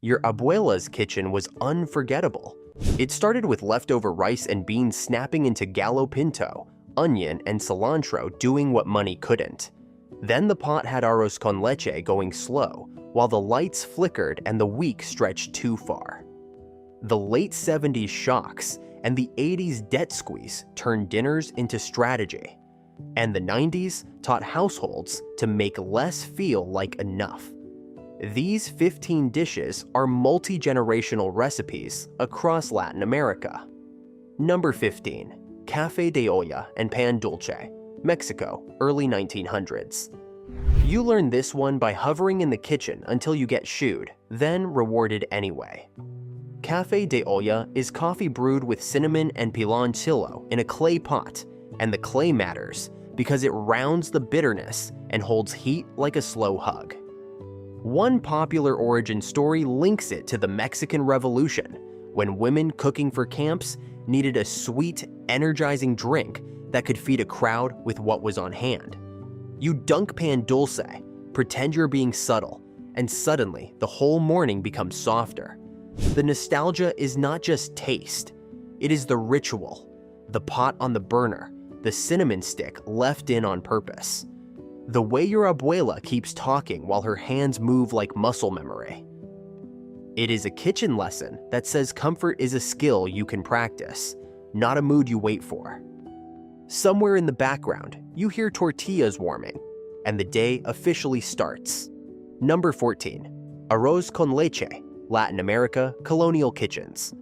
Your abuela's kitchen was unforgettable. It started with leftover rice and beans snapping into gallo pinto, onion and cilantro doing what money couldn't. Then the pot had arroz con leche going slow, while the lights flickered and the week stretched too far. The late 70s shocks and the 80s debt squeeze turned dinners into strategy. And the 90s taught households to make less feel like enough. These 15 dishes are multi-generational recipes across Latin America. Number 15. Café de olla and pan dulce, Mexico, early 1900s. You learn this one by hovering in the kitchen until you get shooed, then rewarded anyway. Café de olla is coffee brewed with cinnamon and piloncillo in a clay pot, and the clay matters because it rounds the bitterness and holds heat like a slow hug. One popular origin story links it to the Mexican Revolution, when women cooking for camps needed a sweet, energizing drink that could feed a crowd with what was on hand. You dunk pan dulce, pretend you're being subtle, and suddenly the whole morning becomes softer. The nostalgia is not just taste, it is the ritual, the pot on the burner, the cinnamon stick left in on purpose. The way your abuela keeps talking while her hands move like muscle memory. It is a kitchen lesson that says comfort is a skill you can practice, not a mood you wait for. Somewhere in the background, you hear tortillas warming, and the day officially starts. Number 14. Arroz con leche, Latin America, colonial kitchens.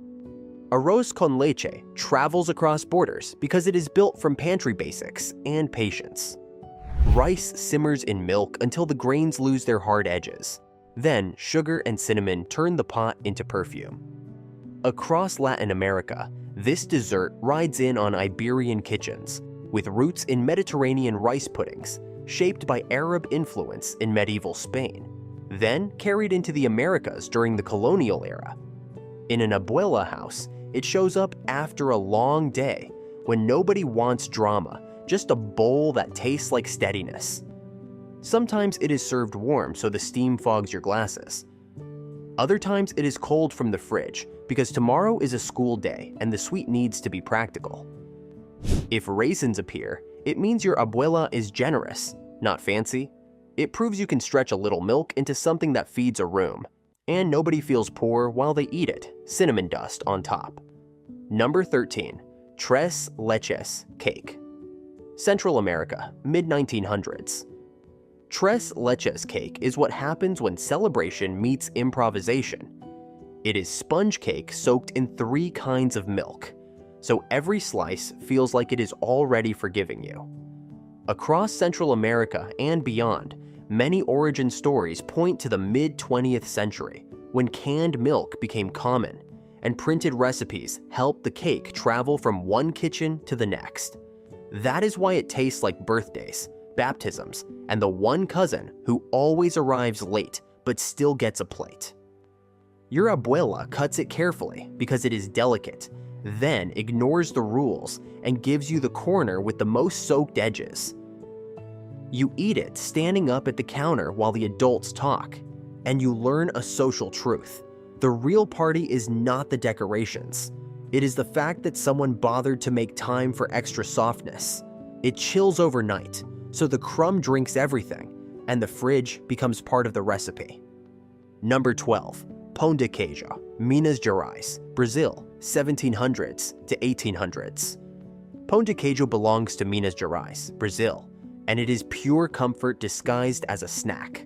Arroz con leche travels across borders because it is built from pantry basics and patience. Rice simmers in milk until the grains lose their hard edges. Then, sugar and cinnamon turn the pot into perfume. Across Latin America, this dessert rides in on Iberian kitchens, with roots in Mediterranean rice puddings, shaped by Arab influence in medieval Spain, then carried into the Americas during the colonial era. In an abuela house, it shows up after a long day, when nobody wants drama, just a bowl that tastes like steadiness. Sometimes it is served warm so the steam fogs your glasses. Other times it is cold from the fridge because tomorrow is a school day and the sweet needs to be practical. If raisins appear, it means your abuela is generous, not fancy. It proves you can stretch a little milk into something that feeds a room, and nobody feels poor while they eat it, cinnamon dust on top. Number 13. Tres leches cake. Central America, mid-1900s. Tres leches cake is what happens when celebration meets improvisation. It is sponge cake soaked in 3 kinds of milk, so every slice feels like it is already forgiving you. Across Central America and beyond, many origin stories point to the mid-20th century, when canned milk became common, and printed recipes helped the cake travel from one kitchen to the next. That is why it tastes like birthdays, baptisms, and the one cousin who always arrives late but still gets a plate. Your abuela cuts it carefully because it is delicate, then ignores the rules and gives you the corner with the most soaked edges. You eat it standing up at the counter while the adults talk, and you learn a social truth. The real party is not the decorations. It is the fact that someone bothered to make time for extra softness. It chills overnight, so the crumb drinks everything, and the fridge becomes part of the recipe. Number 12. Pão de queijo, Minas Gerais, Brazil, 1700s to 1800s. Pão de queijo belongs to Minas Gerais, Brazil, and it is pure comfort disguised as a snack.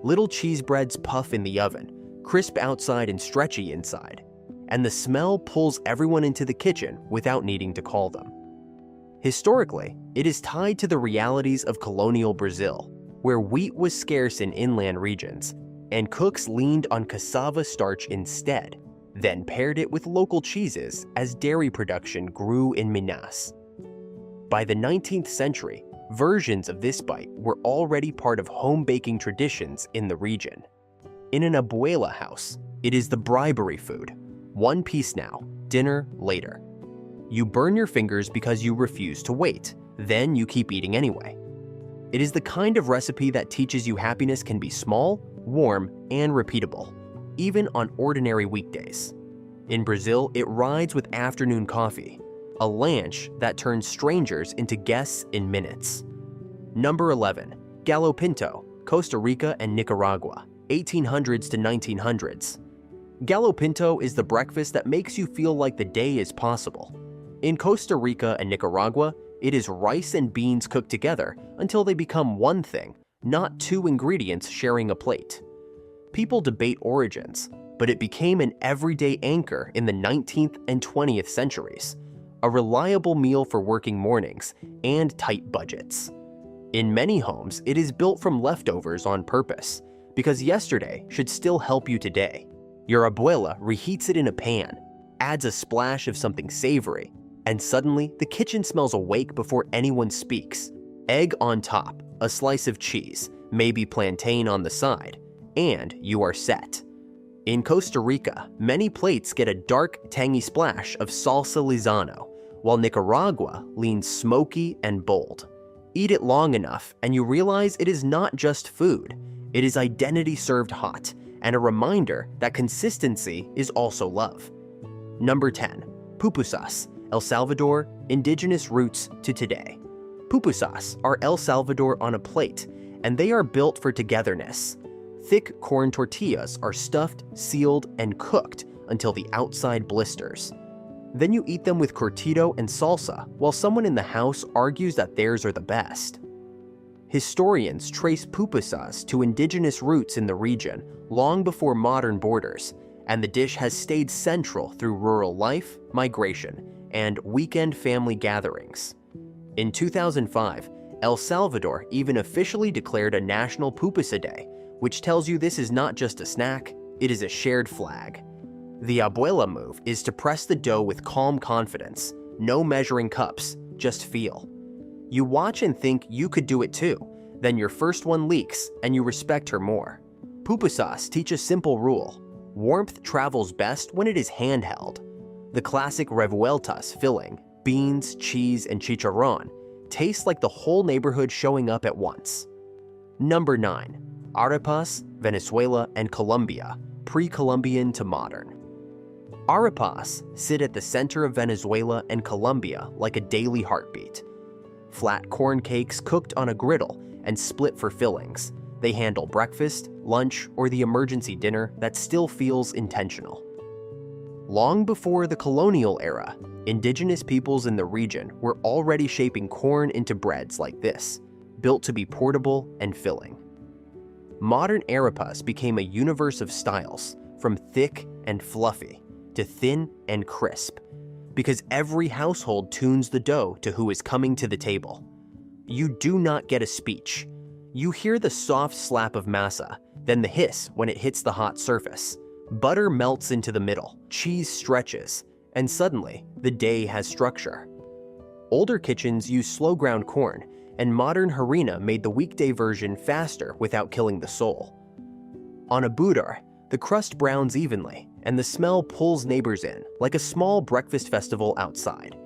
Little cheese breads puff in the oven, crisp outside and stretchy inside, and the smell pulls everyone into the kitchen without needing to call them. Historically, it is tied to the realities of colonial Brazil, where wheat was scarce in inland regions, and cooks leaned on cassava starch instead, then paired it with local cheeses as dairy production grew in Minas. By the 19th century, versions of this bite were already part of home baking traditions in the region. In an abuela house, it is the bribery food. One piece now, dinner later. You burn your fingers because you refuse to wait, then you keep eating anyway. It is the kind of recipe that teaches you happiness can be small, warm, and repeatable. even on ordinary weekdays. In Brazil, it rides with afternoon coffee, a lanche that turns strangers into guests in minutes. Number 11. Gallo Pinto, Costa Rica and Nicaragua, 1800s to 1900s. Gallo Pinto is the breakfast that makes you feel like the day is possible. In Costa Rica and Nicaragua, it is rice and beans cooked together until they become one thing, not two ingredients sharing a plate. People debate origins, but it became an everyday anchor in the 19th and 20th centuries, a reliable meal for working mornings and tight budgets. In many homes, it is built from leftovers on purpose, because yesterday should still help you today. Your abuela reheats it in a pan, adds a splash of something savory, and suddenly the kitchen smells awake before anyone speaks. Egg on top, a slice of cheese, maybe plantain on the side, and you are set. In Costa Rica, many plates get a dark, tangy splash of salsa Lizano, while Nicaragua leans smoky and bold. Eat it long enough and you realize it is not just food, it is identity served hot, and a reminder that consistency is also love. Number 10. Pupusas, El Salvador, indigenous roots to today. Pupusas are El Salvador on a plate, and they are built for togetherness. Thick corn tortillas are stuffed, sealed, and cooked until the outside blisters. Then you eat them with curtido and salsa while someone in the house argues that theirs are the best. Historians trace pupusas to indigenous roots in the region long before modern borders, and the dish has stayed central through rural life, migration, and weekend family gatherings. In 2005, El Salvador even officially declared a National Pupusa Day, which tells you this is not just a snack, it is a shared flag. The abuela move is to press the dough with calm confidence, no measuring cups, just feel. You watch and think you could do it too, then your first one leaks and you respect her more. Pupusas teach a simple rule: warmth travels best when it is handheld. The classic revueltas filling, beans, cheese, and chicharrón, taste like the whole neighborhood showing up at once. Number 9. Arepas, Venezuela, and Colombia, pre-Columbian to modern. Arepas sit at the center of Venezuela and Colombia like a daily heartbeat. Flat corn cakes cooked on a griddle and split for fillings, they handle breakfast, lunch, or the emergency dinner that still feels intentional. Long before the colonial era, indigenous peoples in the region were already shaping corn into breads like this, built to be portable and filling. Modern arepas became a universe of styles, from thick and fluffy to thin and crisp, because every household tunes the dough to who is coming to the table. You do not get a speech. You hear the soft slap of masa, then the hiss when it hits the hot surface. Butter melts into the middle, cheese stretches, and suddenly the day has structure. Older kitchens used slow ground corn, and modern harina made the weekday version faster without killing the soul. On a budar, the crust browns evenly, and the smell pulls neighbors in, like a small breakfast festival outside.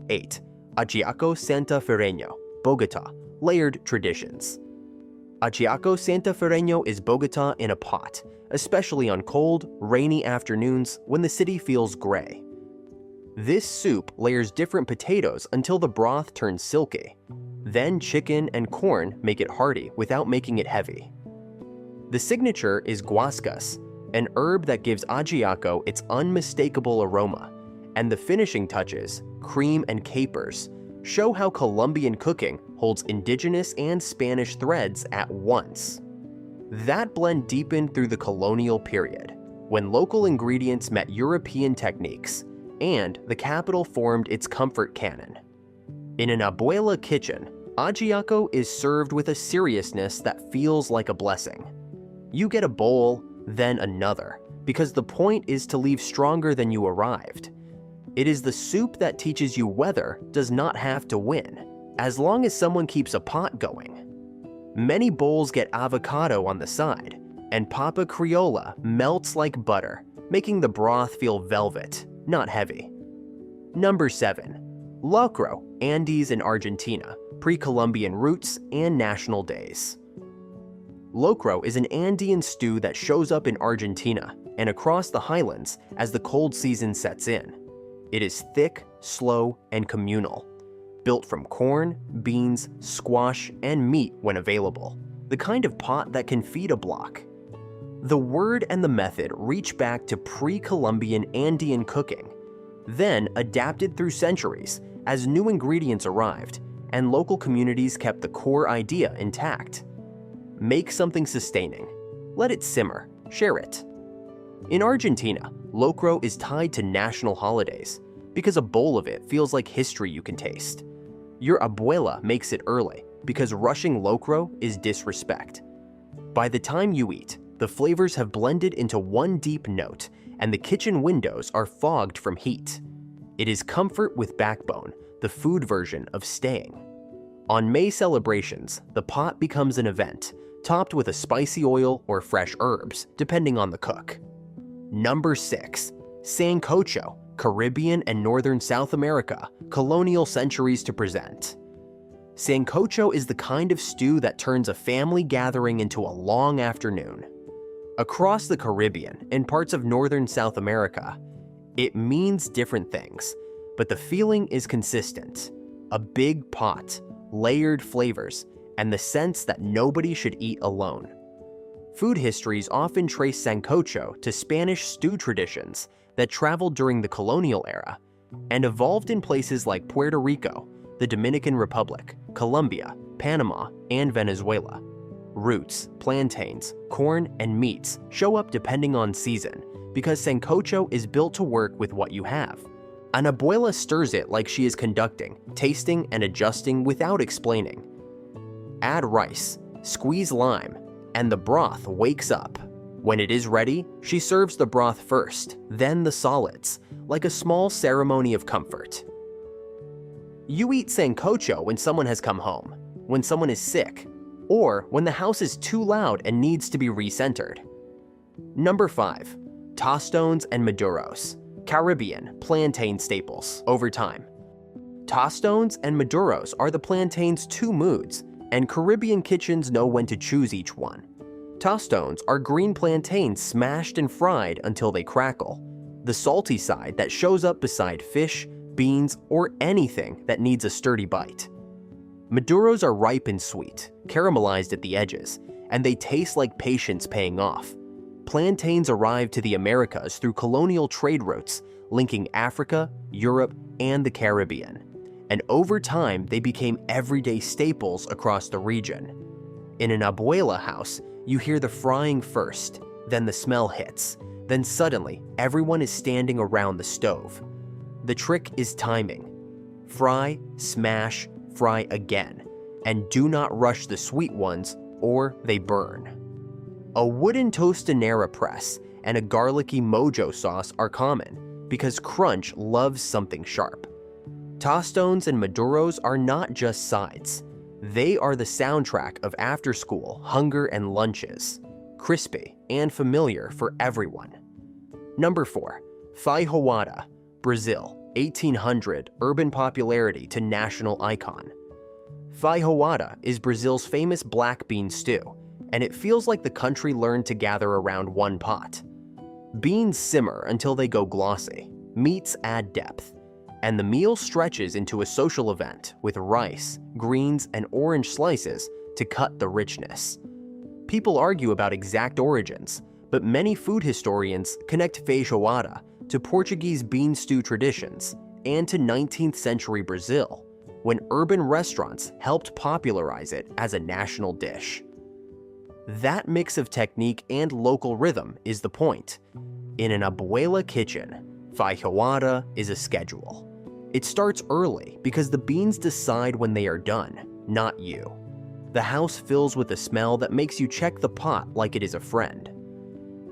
8. Ajiaco Santafereño, Bogota, layered traditions. Ajiaco Santafereño is Bogota in a pot, especially on cold, rainy afternoons when the city feels gray. This soup layers different potatoes until the broth turns silky. Then chicken and corn make it hearty without making it heavy. The signature is guascas, an herb that gives ajiaco its unmistakable aroma, and the finishing touches, cream and capers, show how Colombian cooking holds indigenous and Spanish threads at once. That blend deepened through the colonial period, when local ingredients met European techniques, and the capital formed its comfort canon. In an abuela kitchen, ajiaco is served with a seriousness that feels like a blessing. You get a bowl, then another, because the point is to leave stronger than you arrived. It is the soup that teaches you weather does not have to win, as long as someone keeps a pot going. Many bowls get avocado on the side, and papa criolla melts like butter, making the broth feel velvet, not heavy. Number 7. Locro, Andes in Argentina, pre-Columbian roots and national days. Locro is an Andean stew that shows up in Argentina, and across the highlands as the cold season sets in. It is thick, slow, and communal, built from corn, beans, squash, and meat when available, the kind of pot that can feed a block. The word and the method reach back to pre-Columbian Andean cooking, then adapted through centuries as new ingredients arrived and local communities kept the core idea intact. Make something sustaining. Let it simmer. Share it. In Argentina, locro is tied to national holidays because a bowl of it feels like history you can taste. Your abuela makes it early because rushing locro is disrespect. By the time you eat, the flavors have blended into one deep note and the kitchen windows are fogged from heat. It is comfort with backbone, the food version of staying. On May celebrations, the pot becomes an event, topped with a spicy oil or fresh herbs, depending on the cook. Number 6. Sancocho, Caribbean and Northern South America, colonial centuries to present. Sancocho is the kind of stew that turns a family gathering into a long afternoon. Across the Caribbean and parts of Northern South America, it means different things, but the feeling is consistent. A big pot, layered flavors, and the sense that nobody should eat alone. Food histories often trace sancocho to Spanish stew traditions that traveled during the colonial era and evolved in places like Puerto Rico, the Dominican Republic, Colombia, Panama, and Venezuela. Roots, plantains, corn, and meats show up depending on season because sancocho is built to work with what you have. An abuela stirs it like she is conducting, tasting, and adjusting without explaining. Add rice, squeeze lime, and the broth wakes up. When it is ready, she serves the broth first, then the solids, like a small ceremony of comfort. You eat sancocho when someone has come home, when someone is sick, or when the house is too loud and needs to be recentered. Number 5. Tostones and maduros, Caribbean plantain staples over time. Tostones and maduros are the plantain's two moods, and Caribbean kitchens know when to choose each one. Tostones are green plantains smashed and fried until they crackle, the salty side that shows up beside fish, beans, or anything that needs a sturdy bite. Maduros are ripe and sweet, caramelized at the edges, and they taste like patience paying off. Plantains arrived to the Americas through colonial trade routes, linking Africa, Europe, and the Caribbean. And over time, they became everyday staples across the region. In an abuela house, you hear the frying first, then the smell hits, then suddenly everyone is standing around the stove. The trick is timing. Fry, smash, fry again, and do not rush the sweet ones or they burn. A wooden tostanera press and a garlicky mojo sauce are common because crunch loves something sharp. Tostones and maduros are not just sides. They are the soundtrack of after-school hunger and lunches, crispy and familiar for everyone. Number 4. Feijoada, Brazil, 1800 urban popularity to national icon. Feijoada is Brazil's famous black bean stew, and it feels like the country learned to gather around one pot. Beans simmer until they go glossy, meats add depth, and the meal stretches into a social event with rice, greens, and orange slices to cut the richness. People argue about exact origins, but many food historians connect feijoada to Portuguese bean stew traditions and to 19th century Brazil, when urban restaurants helped popularize it as a national dish. That mix of technique and local rhythm is the point. In an abuela kitchen, feijoada is a schedule. It starts early because the beans decide when they are done, not you. The house fills with a smell that makes you check the pot like it is a friend.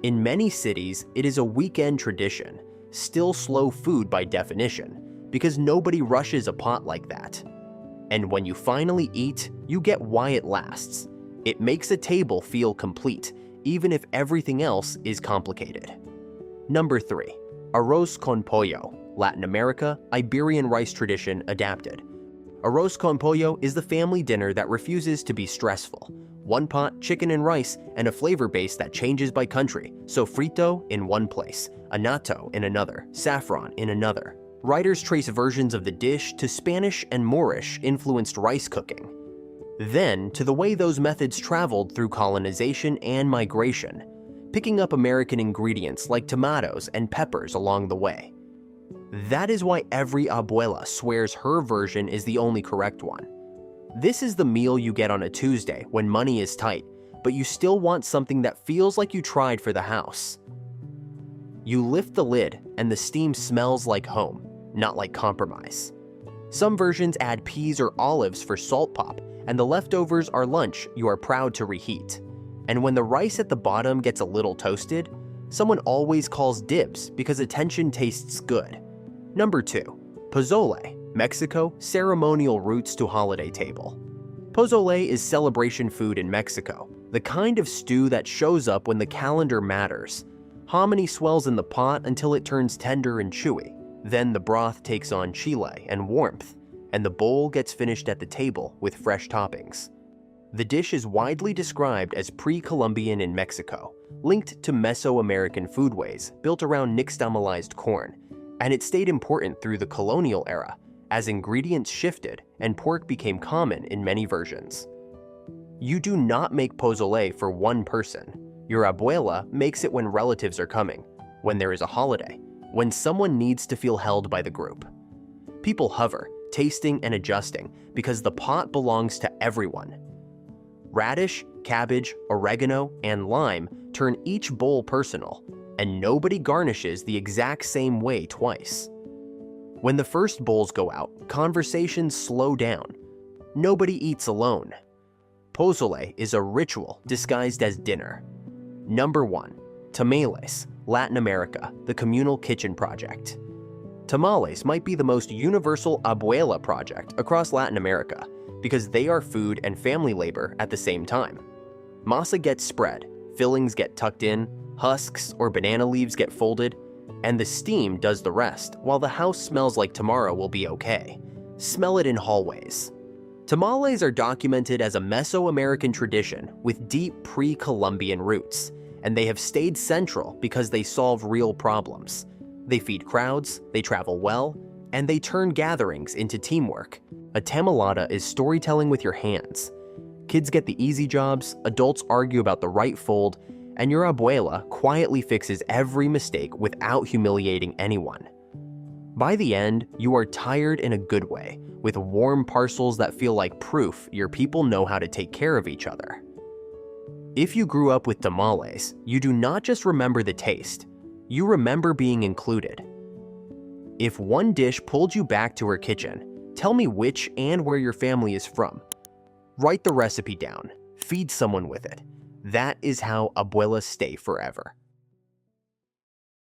In many cities, it is a weekend tradition, still slow food by definition, because nobody rushes a pot like that. And when you finally eat, you get why it lasts. It makes a table feel complete, even if everything else is complicated. Number 3. Arroz con pollo, Latin America, Iberian rice tradition adapted. Arroz con pollo is the family dinner that refuses to be stressful, One pot, chicken and rice, and a flavor base that changes by country. Sofrito in one place, anato in another, saffron in another. Writers trace versions of the dish to Spanish and Moorish-influenced rice cooking. Then to the way those methods traveled through colonization and migration, picking up American ingredients like tomatoes and peppers along the way. That is why every abuela swears her version is the only correct one. This is the meal you get on a Tuesday when money is tight, but you still want something that feels like you tried for the house. You lift the lid and the steam smells like home, not like compromise. Some versions add peas or olives for salt pop, and the leftovers are lunch you are proud to reheat. And when the rice at the bottom gets a little toasted, someone always calls dibs because attention tastes good. Number 2, pozole, Mexico, ceremonial roots to holiday table. Pozole is celebration food in Mexico, the kind of stew that shows up when the calendar matters. Hominy swells in the pot until it turns tender and chewy. Then the broth takes on chile and warmth, and the bowl gets finished at the table with fresh toppings. The dish is widely described as pre-Columbian in Mexico, linked to Mesoamerican foodways built around nixtamalized corn, and it stayed important through the colonial era as ingredients shifted and pork became common in many versions. You do not make pozole for one person. Your abuela makes it when relatives are coming, when there is a holiday, when someone needs to feel held by the group. People hover, tasting and adjusting because the pot belongs to everyone. Radish, cabbage, oregano, and lime turn each bowl personal, and nobody garnishes the exact same way twice. When the first bowls go out, conversations slow down. Nobody eats alone. Pozole is a ritual disguised as dinner. Number 1, tamales, Latin America, the communal kitchen project. Tamales might be the most universal abuela project across Latin America because they are food and family labor at the same time. Masa gets spread, fillings get tucked in, husks or banana leaves get folded, and the steam does the rest while the house smells like tomorrow will be okay. Smell it in hallways. Tamales are documented as a Mesoamerican tradition with deep pre-Columbian roots, and they have stayed central because they solve real problems. They feed crowds, they travel well, and they turn gatherings into teamwork. A tamalada is storytelling with your hands. Kids get the easy jobs, adults argue about the right fold, and your abuela quietly fixes every mistake without humiliating anyone. By the end, you are tired in a good way, with warm parcels that feel like proof your people know how to take care of each other. If you grew up with tamales, you do not just remember the taste, you remember being included. If one dish pulled you back to her kitchen, tell me which and where your family is from. Write the recipe down, feed someone with it. That is how abuelas stay forever.